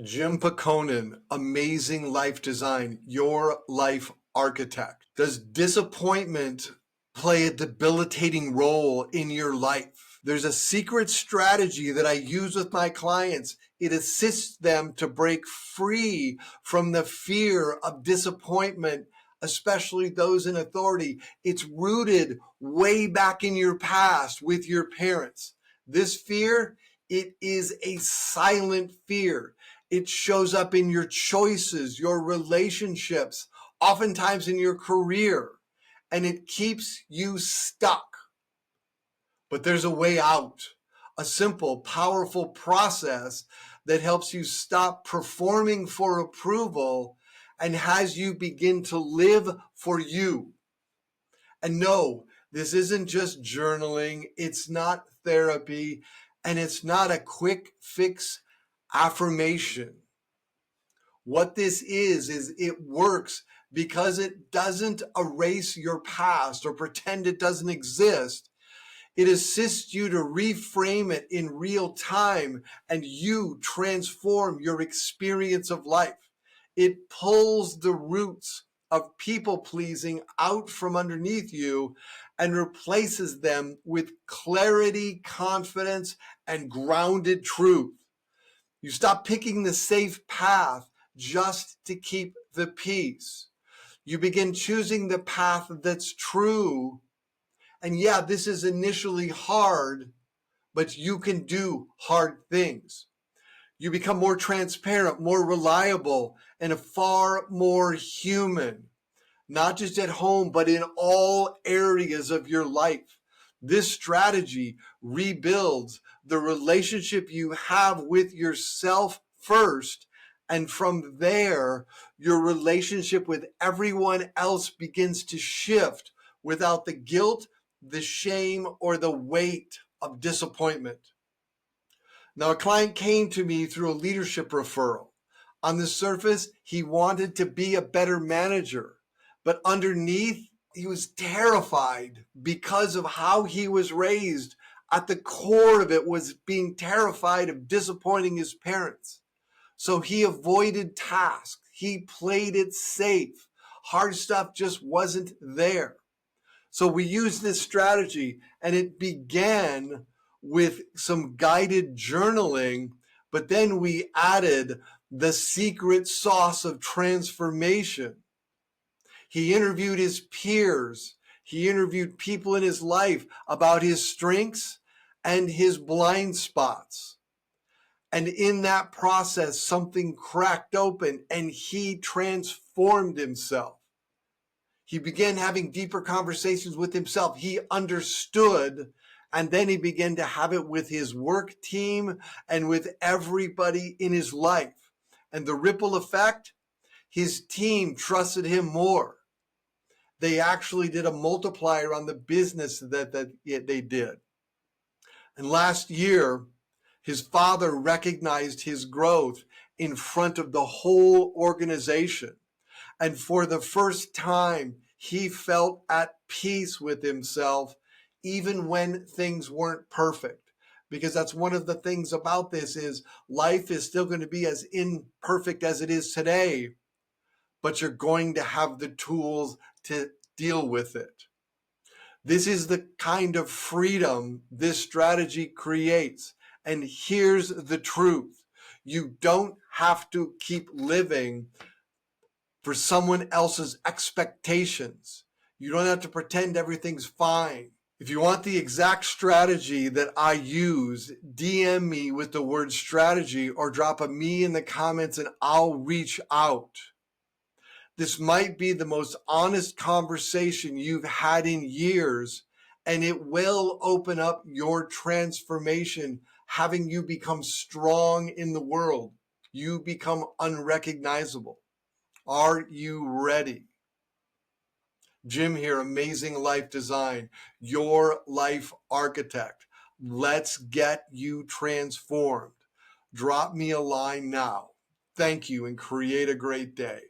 Jim Pehkonen, Amazing Life Design, Your Life Architect. Does disappointment play a debilitating role in your life? There's a secret strategy that I use with my clients. It assists them to break free from the fear of disappointment, especially those in authority. It's rooted way back in your past with your parents. This fear, it is a silent fear. It shows up in your choices, your relationships, oftentimes in your career, and it keeps you stuck. But there's a way out, a simple, powerful process that helps you stop performing for approval and has you begin to live for you. And no, this isn't just journaling. It's not therapy, and it's not a quick fix affirmation. What this is it works because it doesn't erase your past or pretend it doesn't exist. It assists you to reframe it in real time and you transform your experience of life. It pulls the roots of people pleasing out from underneath you and replaces them with clarity, confidence, and grounded truth. You stop picking the safe path just to keep the peace. You begin choosing the path that's true. And yeah, this is initially hard, but you can do hard things. You become more transparent, more reliable, and far more human, not just at home, but in all areas of your life. This strategy rebuilds the relationship you have with yourself first. And from there, your relationship with everyone else begins to shift without the guilt, the shame, or the weight of disappointment. Now, a client came to me through a leadership referral. On the surface, he wanted to be a better manager, but underneath, he was terrified because of how he was raised. At the core of it was being terrified of disappointing his parents. So he avoided tasks. He played it safe. Hard stuff just wasn't there. So we used this strategy, and it began with some guided journaling, but then we added the secret sauce of transformation. He interviewed his peers. He interviewed people in his life about his strengths and his blind spots. And in that process, something cracked open and he transformed himself. He began having deeper conversations with himself. He understood, and then he began to have it with his work team and with everybody in his life. And the ripple effect, his team trusted him more. They actually did a multiplier on the business that they did. And last year, his father recognized his growth in front of the whole organization. And for the first time, he felt at peace with himself, even when things weren't perfect. Because that's one of the things about this is life is still going to be as imperfect as it is today, but you're going to have the tools to deal with it. This is the kind of freedom this strategy creates. And here's the truth. You don't have to keep living for someone else's expectations. You don't have to pretend everything's fine. If you want the exact strategy that I use, DM me with the word strategy or drop a me in the comments and I'll reach out. This might be the most honest conversation you've had in years, and it will open up your transformation, having you become strong in the world. You become unrecognizable. Are you ready? Jim here, Amazing Life Design, your life architect. Let's get you transformed. Drop me a line now. Thank you and create a great day.